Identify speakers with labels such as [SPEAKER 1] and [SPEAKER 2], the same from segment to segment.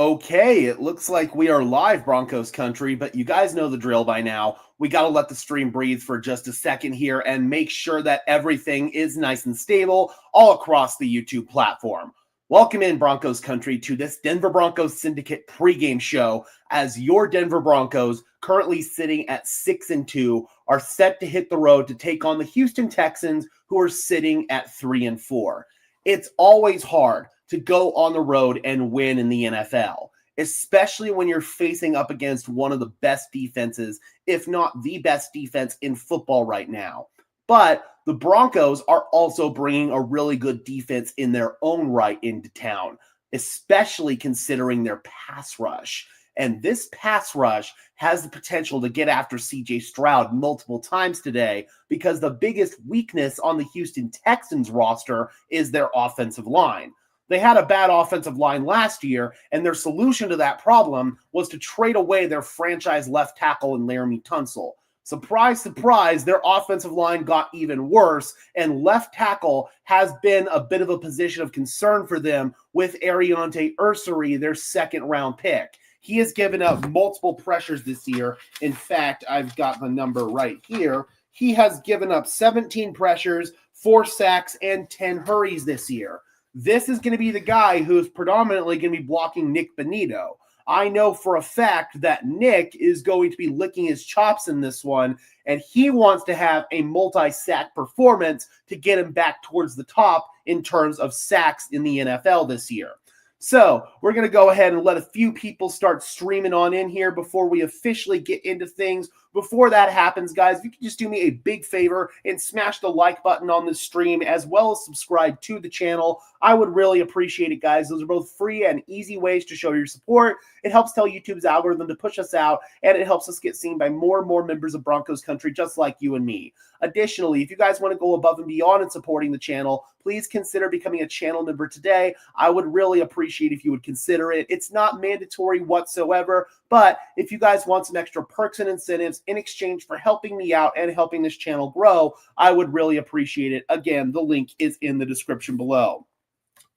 [SPEAKER 1] Okay, it looks like we are live, Broncos country, but you guys know the drill by now. We got to let the stream breathe for just a second here and make sure that everything is nice and stable all across the YouTube platform. Welcome in, Broncos country, to this Denver Broncos Syndicate pregame show as your Denver Broncos, currently sitting at 6-2, are set to hit the road to take on the Houston Texans, who are sitting at 3-4. It's always hard to go on the road and win in the NFL, especially when you're facing up against one of the best defenses, if not the best defense in football right now. But the Broncos are also bringing a really good defense in their own right into town, especially considering their pass rush. And this pass rush has the potential to get after C.J. Stroud multiple times today because the biggest weakness on the Houston Texans roster is their offensive line. They had a bad offensive line last year, and their solution to that problem was to trade away their franchise left tackle in Laramie Tunsil. Surprise, surprise, their offensive line got even worse, and left tackle has been a bit of a position of concern for them with Ariante Ursary, their second-round pick. He has given up multiple pressures this year. In fact, I've got the number right here. He has given up 17 pressures, 4 sacks, and 10 hurries this year. This is going to be the guy who is predominantly going to be blocking Nick Benito. I know for a fact that Nick is going to be licking his chops in this one, and he wants to have a multi-sack performance to get him back towards the top in terms of sacks in the NFL this year. So we're going to go ahead and let a few people start streaming on in here before we officially get into things. Before that happens, guys, if you can just do me a big favor and smash the like button on this stream as well as subscribe to the channel, I would really appreciate it, guys. Those are both free and easy ways to show your support. It helps tell YouTube's algorithm to push us out, and it helps us get seen by more and more members of Broncos country just like you and me. Additionally, if you guys want to go above and beyond in supporting the channel, please consider becoming a channel member today. I would really appreciate if you would consider it. It's not mandatory whatsoever, but if you guys want some extra perks and incentives in exchange for helping me out and helping this channel grow, I would really appreciate it. Again, the link is in the description below.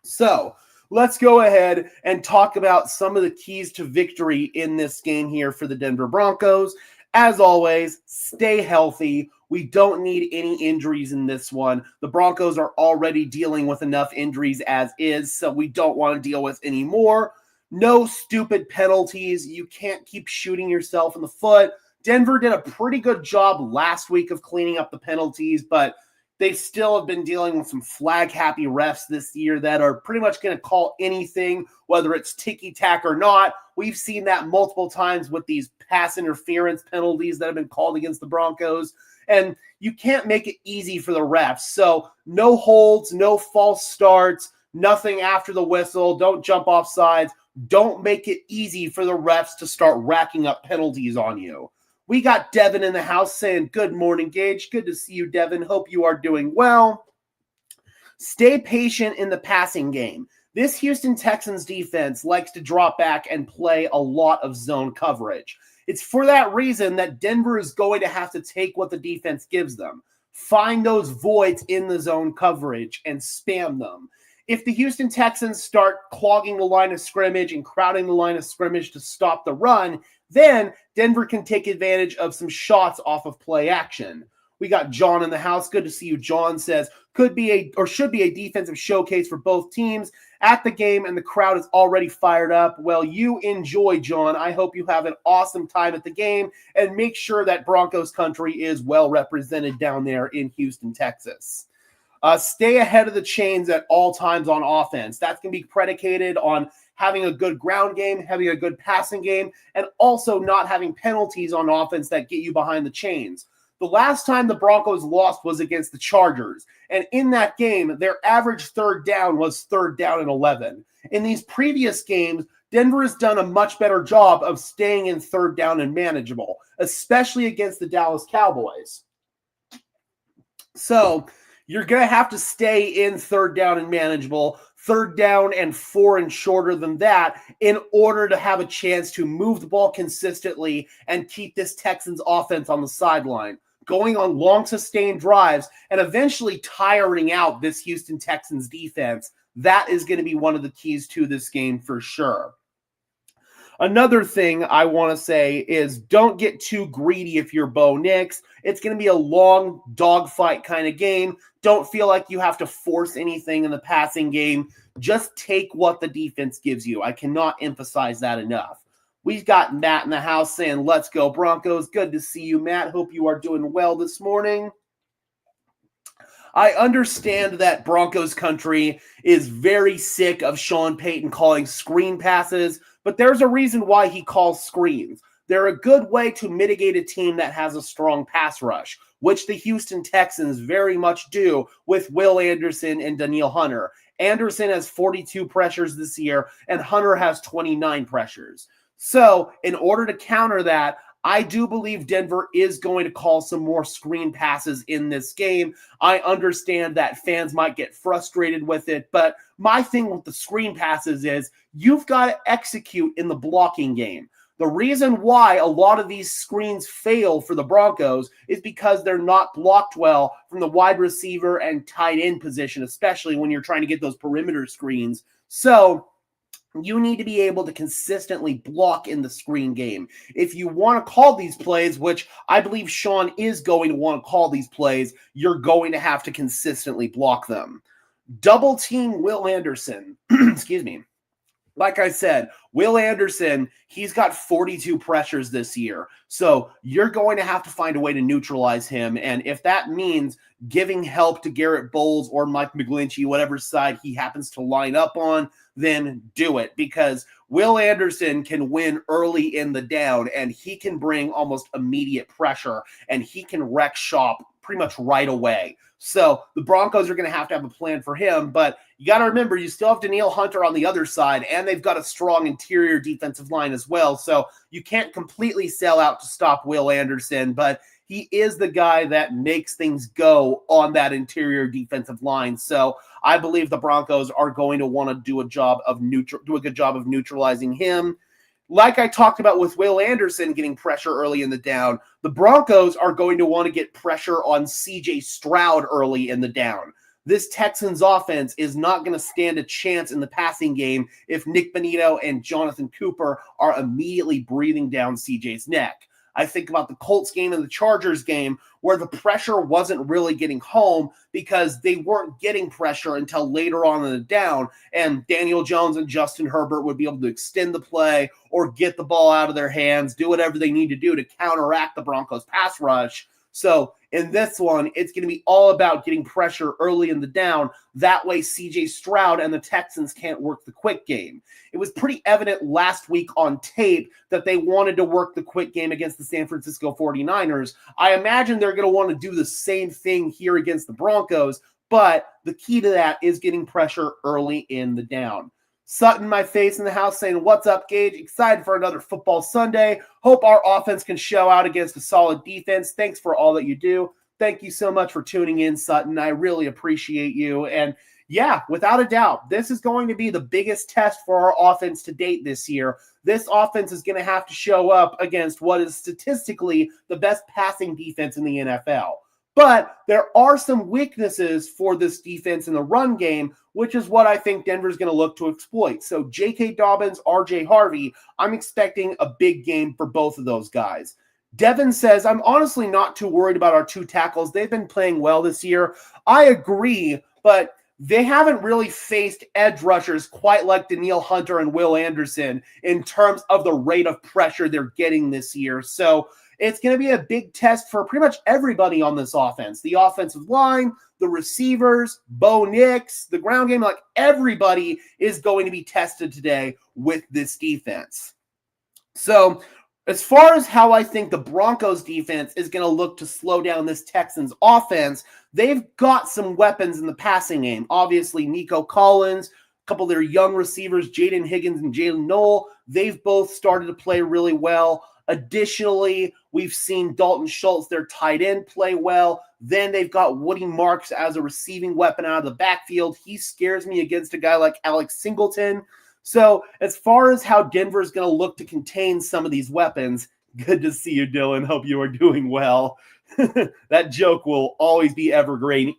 [SPEAKER 1] So let's go ahead and talk about some of the keys to victory in this game here for the Denver Broncos. As always, stay healthy. We don't need any injuries in this one. The Broncos are already dealing with enough injuries as is, so we don't want to deal with any more. No stupid penalties. You can't keep shooting yourself in the foot. Denver did a pretty good job last week of cleaning up the penalties, but they still have been dealing with some flag-happy refs this year that are pretty much going to call anything, whether it's ticky-tack or not. We've seen that multiple times with these pass interference penalties that have been called against the Broncos. And you can't make it easy for the refs. So no holds, no false starts, nothing after the whistle. Don't jump off sides. Don't make it easy for the refs to start racking up penalties on you. We got Devin in the house saying, good morning, Gage. Good to see you, Devin. Hope you are doing well. Stay patient in the passing game. This Houston Texans defense likes to drop back and play a lot of zone coverage. It's for that reason that Denver is going to have to take what the defense gives them. Find those voids in the zone coverage and spam them. If the Houston Texans start clogging the line of scrimmage and crowding the line of scrimmage to stop the run, then Denver can take advantage of some shots off of play action. We got John in the house. Good to see you. John says, should be a defensive showcase for both teams at the game, and the crowd is already fired up. Well, you enjoy, John. I hope you have an awesome time at the game, and make sure that Broncos country is well represented down there in Houston, Texas. Stay ahead of the chains at all times on offense. That's going to be predicated on having a good ground game, having a good passing game, and also not having penalties on offense that get you behind the chains. The last time the Broncos lost was against the Chargers, and in that game, their average third down was 3rd down and 11. In these previous games, Denver has done a much better job of staying in 3rd down and manageable, especially against the Dallas Cowboys. So you're going to have to stay in 3rd down and manageable, 3rd down and 4 and shorter than that in order to have a chance to move the ball consistently and keep this Texans offense on the sideline, going on long sustained drives and eventually tiring out this Houston Texans defense. That is going to be one of the keys to this game for sure. Another thing I want to say is don't get too greedy if you're Bo Nix. It's going to be a long dogfight kind of game. Don't feel like you have to force anything in the passing game. Just take what the defense gives you. I cannot emphasize that enough. We've got Matt in the house saying, let's go Broncos. Good to see you, Matt. Hope you are doing well this morning. I understand that Broncos country is very sick of Sean Payton calling screen passes, but there's a reason why he calls screens. They're a good way to mitigate a team that has a strong pass rush, which the Houston Texans very much do with Will Anderson and Danielle Hunter. Anderson has 42 pressures this year, and Hunter has 29 pressures. So in order to counter that, I do believe Denver is going to call some more screen passes in this game. I understand that fans might get frustrated with it, but my thing with the screen passes is you've got to execute in the blocking game. The reason why a lot of these screens fail for the Broncos is because they're not blocked well from the wide receiver and tight end position, especially when you're trying to get those perimeter screens. So you need to be able to consistently block in the screen game. If you want to call these plays, which I believe Sean is going to want to call these plays, you're going to have to consistently block them. Double team Will Anderson. Excuse me. Like I said, Will Anderson, he's got 42 pressures this year. So you're going to have to find a way to neutralize him. And if that means giving help to Garrett Bowles or Mike McGlinchey, whatever side he happens to line up on, then do it. Because Will Anderson can win early in the down, and he can bring almost immediate pressure, and he can wreck shop pretty much right away. So the Broncos are going to have a plan for him, but you got to remember you still have Danielle Hunter on the other side, and they've got a strong interior defensive line as well. So you can't completely sell out to stop Will Anderson, but he is the guy that makes things go on that interior defensive line. So I believe the Broncos are going to want to do a good job of neutralizing him. Like I talked about with Will Anderson getting pressure early in the down, the Broncos are going to want to get pressure on C.J. Stroud early in the down. This Texans offense is not going to stand a chance in the passing game if Nick Bonito and Jonathan Cooper are immediately breathing down C.J.'s neck. I think about the Colts game and the Chargers game where the pressure wasn't really getting home because they weren't getting pressure until later on in the down, and Daniel Jones and Justin Herbert would be able to extend the play or get the ball out of their hands, do whatever they need to do to counteract the Broncos pass rush. So in this one, it's going to be all about getting pressure early in the down. That way, C.J. Stroud and the Texans can't work the quick game. It was pretty evident last week on tape that they wanted to work the quick game against the San Francisco 49ers. I imagine they're going to want to do the same thing here against the Broncos, but the key to that is getting pressure early in the down. Sutton, my face in the house, saying, what's up, Gage? Excited for another football Sunday. Hope our offense can show out against a solid defense. Thanks for all that you do. Thank you so much for tuning in, Sutton. I really appreciate you. And yeah, without a doubt, this is going to be the biggest test for our offense to date this year. This offense is going to have to show up against what is statistically the best passing defense in the NFL. But there are some weaknesses for this defense in the run game, which is what I think Denver's going to look to exploit. So J.K. Dobbins, R.J. Harvey, I'm expecting a big game for both of those guys. Devin says, I'm honestly not too worried about our two tackles. They've been playing well this year. I agree, but they haven't really faced edge rushers quite like Danielle Hunter and Will Anderson in terms of the rate of pressure they're getting this year. So it's going to be a big test for pretty much everybody on this offense. The offensive line, the receivers, Bo Nix, the ground game, like everybody is going to be tested today with this defense. So as far as how I think the Broncos defense is going to look to slow down this Texans offense, they've got some weapons in the passing game. Obviously, Nico Collins, a couple of their young receivers, Jaden Higgins and Jalen Noel, they've both started to play really well. Additionally, we've seen Dalton Schultz, their tight end, play well. Then they've got Woody Marks as a receiving weapon out of the backfield. He scares me against a guy like Alex Singleton. So as far as how Denver is going to look to contain some of these weapons, good to see you, Dylan. Hope you are doing well. That joke will always be evergreen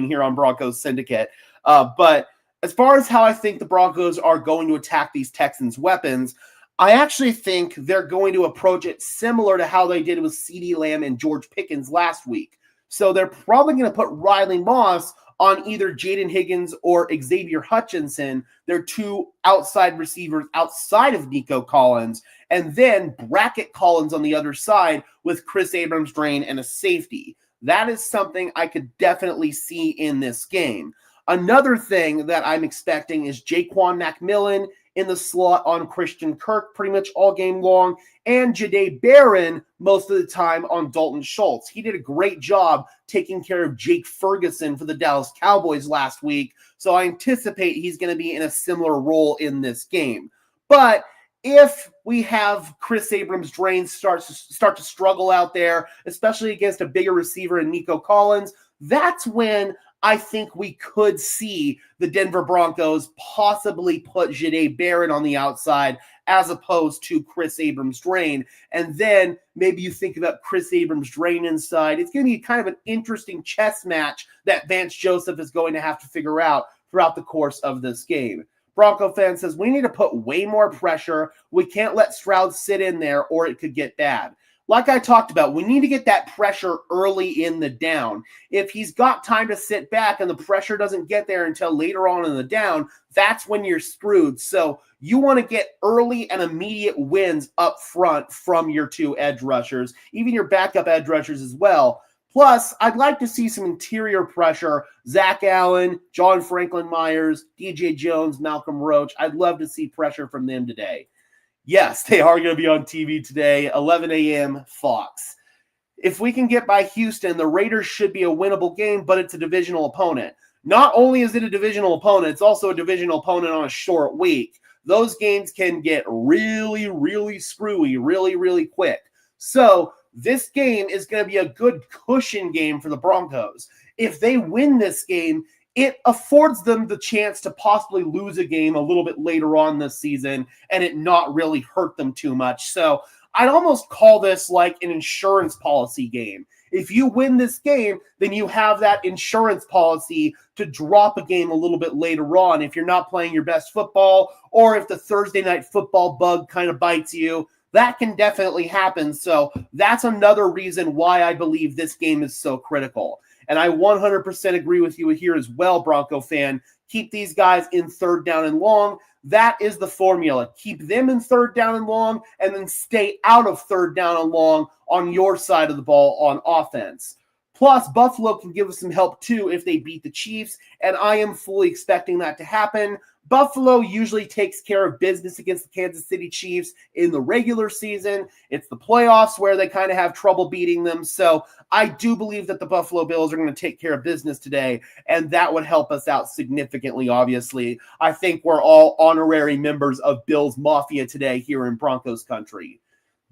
[SPEAKER 1] here on Broncos Syndicate. But as far as how I think the Broncos are going to attack these Texans weapons, I actually think they're going to approach it similar to how they did with CeeDee Lamb and George Pickens last week. So they're probably going to put Riley Moss on either Jaden Higgins or Xavier Hutchinson. They're two outside receivers outside of Nico Collins, and then bracket Collins on the other side with Chris Abrams-Drain and a safety. That is something I could definitely see in this game. Another thing that I'm expecting is Jaquan McMillan in the slot on Christian Kirk pretty much all game long, and Jahdae Barron most of the time on Dalton Schultz. He did a great job taking care of Jake Ferguson for the Dallas Cowboys last week, so I anticipate he's going to be in a similar role in this game. But if we have Chris Abrams-Drain start to struggle out there, especially against a bigger receiver in Nico Collins, that's when I think we could see the Denver Broncos possibly put Jahdae Barron on the outside as opposed to Chris Abrams-Drain. And then maybe you think about Chris Abrams-Drain inside. It's going to be kind of an interesting chess match that Vance Joseph is going to have to figure out throughout the course of this game. Bronco fan says, we need to put way more pressure. We can't let Stroud sit in there or it could get bad. Like I talked about, we need to get that pressure early in the down. If he's got time to sit back and the pressure doesn't get there until later on in the down, that's when you're screwed. So you want to get early and immediate wins up front from your two edge rushers, even your backup edge rushers as well. Plus, I'd like to see some interior pressure. Zach Allen, John Franklin Myers, DJ Jones, Malcolm Roach. I'd love to see pressure from them today. Yes, they are going to be on TV today, 11 a.m. Fox. If we can get by Houston, the Raiders should be a winnable game, but it's a divisional opponent. Not only is it a divisional opponent, it's also a divisional opponent on a short week. Those games can get really, really screwy really, really quick. So this game is going to be a good cushion game for the Broncos. If they win this game, it affords them the chance to possibly lose a game a little bit later on this season and it not really hurt them too much. So I'd almost call this like an insurance policy game. If you win this game, then you have that insurance policy to drop a game a little bit later on if you're not playing your best football or if the Thursday night football bug kind of bites you. That can definitely happen. So that's another reason why I believe this game is so critical. And I 100% agree with you here as well, Bronco fan. Keep these guys in third down and long. That is the formula. Keep them in third down and long, and then stay out of third down and long on your side of the ball on offense. Plus, Buffalo can give us some help too if they beat the Chiefs, and I am fully expecting that to happen. Buffalo usually takes care of business against the Kansas City Chiefs in the regular season. It's the playoffs where they kind of have trouble beating them. So I do believe that the Buffalo Bills are going to take care of business today, and that would help us out significantly, obviously. I think we're all honorary members of Bills Mafia today here in Broncos country.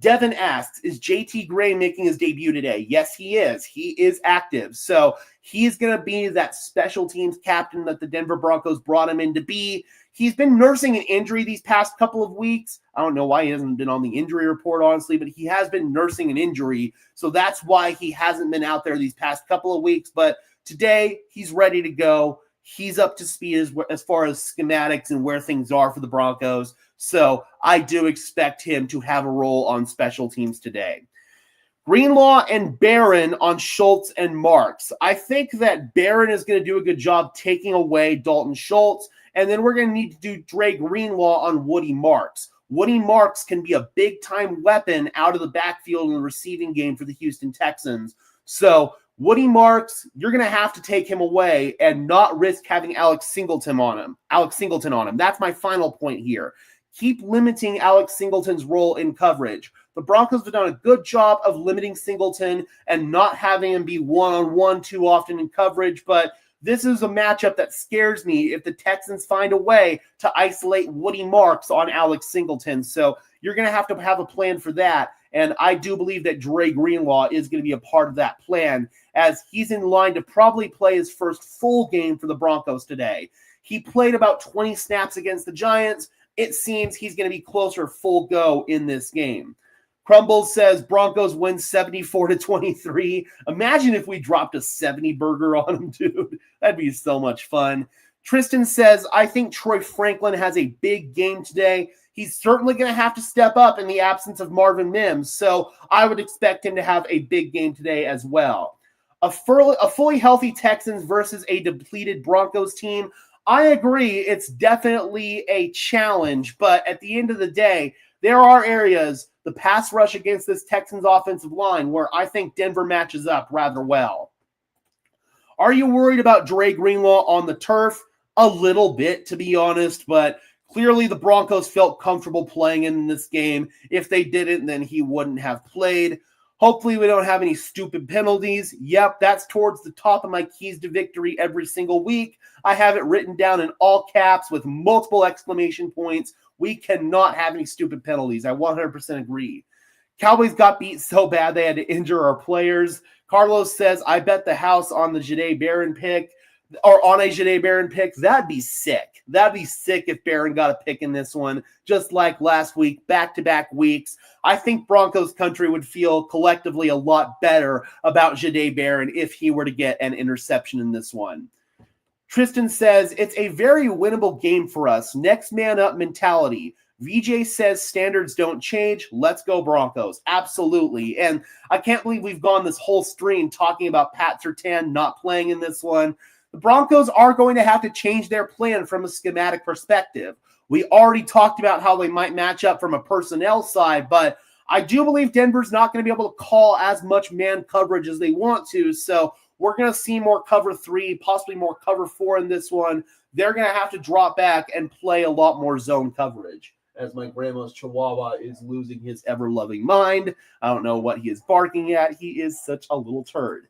[SPEAKER 1] Devin asks, is JT Gray making his debut today? Yes, he is. He is active. So he's going to be that special teams captain that the Denver Broncos brought him in to be. He's been nursing an injury these past couple of weeks. I don't know why he hasn't been on the injury report, honestly, but he has been nursing an injury. So that's why he hasn't been out there these past couple of weeks. But today, he's ready to go. He's up to speed as far as schematics and where things are for the Broncos. So I do expect him to have a role on special teams today. Greenlaw and Barron on Schultz and Marks. I think that Barron is going to do a good job taking away Dalton Schultz, and then we're going to need to do Dre Greenlaw on Woody Marks. Woody Marks can be a big-time weapon out of the backfield in the receiving game for the Houston Texans. So Woody Marks, you're going to have to take him away and not risk having Alex Singleton on him. That's my final point here. Keep limiting Alex Singleton's role in coverage. The Broncos have done a good job of limiting Singleton and not having him be one-on-one too often in coverage, but this is a matchup that scares me if the Texans find a way to isolate Woody Marks on Alex Singleton. So you're going to have a plan for that, and I do believe that Dre Greenlaw is going to be a part of that plan as he's in line to probably play his first full game for the Broncos today. He played about 20 snaps against the Giants. It seems he's going to be closer full go in this game. Crumbles says Broncos win 74-23. Imagine if we dropped a 70 burger on them, dude. That'd be so much fun. Tristan says, I think Troy Franklin has a big game today. He's certainly going to have to step up in the absence of Marvin Mims, so I would expect him to have a big game today as well. A fully healthy Texans versus a depleted Broncos team. I agree, it's definitely a challenge, but at the end of the day, there are areas, the pass rush against this Texans offensive line, where I think Denver matches up rather well. Are you worried about Dre Greenlaw on the turf? A little bit, to be honest, but clearly the Broncos felt comfortable playing in this game. If they didn't, then he wouldn't have played. Hopefully we don't have any stupid penalties. Yep, that's towards the top of my keys to victory every single week. I have it written down in all caps with multiple exclamation points. We cannot have any stupid penalties. I 100% agree. Cowboys got beat so bad they had to injure our players. Carlos says, I bet the house on the Jahdae Barron pick, or on a Jahdae Barron pick. That'd be sick. That'd be sick if Barron got a pick in this one, just like last week, back-to-back weeks. I think Broncos country would feel collectively a lot better about Jahdae Barron if he were to get an interception in this one. Tristan says, it's a very winnable game for us. Next man up mentality. VJ says standards don't change. Let's go Broncos. Absolutely. And I can't believe we've gone this whole stream talking about Pat Surtain not playing in this one. The Broncos are going to have to change their plan from a schematic perspective. We already talked about how they might match up from a personnel side, but I do believe Denver's not going to be able to call as much man coverage as they want to. So we're going to see more cover 3, possibly more cover 4 in this one. They're going to have to drop back and play a lot more zone coverage. As my grandma's chihuahua is losing his ever-loving mind. I don't know what he is barking at. He is such a little turd.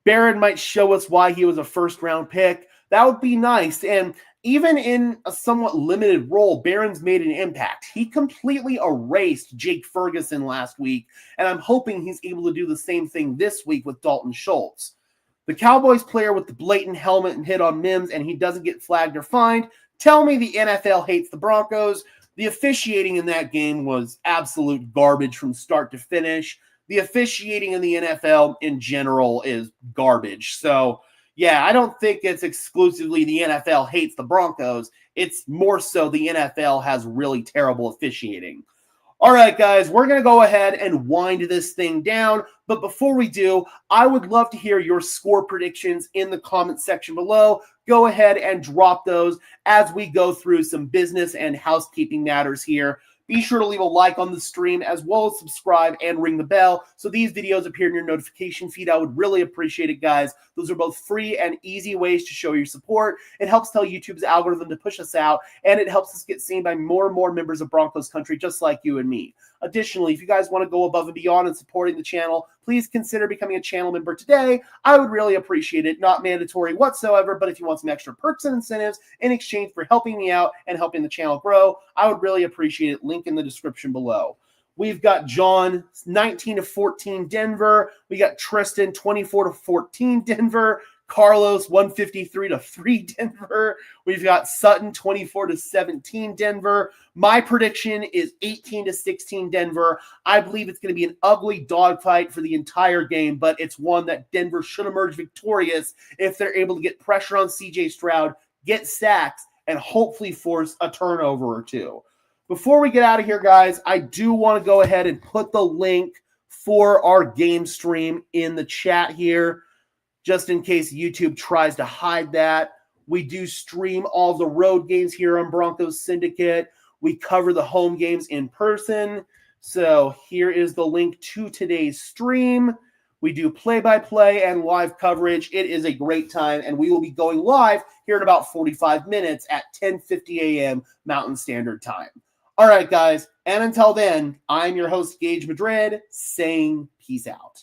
[SPEAKER 1] Barron might show us why he was a first-round pick. That would be nice. And even in a somewhat limited role, Barron's made an impact. He completely erased Jake Ferguson last week, and I'm hoping he's able to do the same thing this week with Dalton Schultz. The Cowboys player with the blatant helmet and hit on Mims, and he doesn't get flagged or fined. Tell me the NFL hates the Broncos. The officiating in that game was absolute garbage from start to finish. The officiating in the NFL in general is garbage. So, yeah, I don't think it's exclusively the NFL hates the Broncos. It's more so the NFL has really terrible officiating. All right, guys, we're going to go ahead and wind this thing down. But before we do, I would love to hear your score predictions in the comment section below. Go ahead and drop those as we go through some business and housekeeping matters here. Be sure to leave a like on the stream as well as subscribe and ring the bell so these videos appear in your notification feed. I would really appreciate it, guys. Those are both free and easy ways to show your support. It helps tell YouTube's algorithm to push us out, and it helps us get seen by more and more members of Broncos country just like you and me. Additionally, if you guys want to go above and beyond in supporting the channel, please consider becoming a channel member today. I would really appreciate it. Not mandatory whatsoever, but if you want some extra perks and incentives in exchange for helping me out and helping the channel grow, I would really appreciate it. Link in the description below. We've got John 19-14 Denver. We got Tristan 24-14 Denver. Carlos 153-3 Denver. We've got Sutton 24-17 Denver. My prediction is 18-16 Denver. I believe it's going to be an ugly dogfight for the entire game, but it's one that Denver should emerge victorious if they're able to get pressure on CJ Stroud, get sacks, and hopefully force a turnover or two. Before we get out of here, guys, I do want to go ahead and put the link for our game stream in the chat here, just in case YouTube tries to hide that. We do stream all the road games here on Broncos Syndicate. We cover the home games in person. So here is the link to today's stream. We do play-by-play and live coverage. It is a great time, and we will be going live here in about 45 minutes at 10:50 a.m. Mountain Standard Time. All right, guys, and until then, I'm your host, Gage Madrid, saying peace out.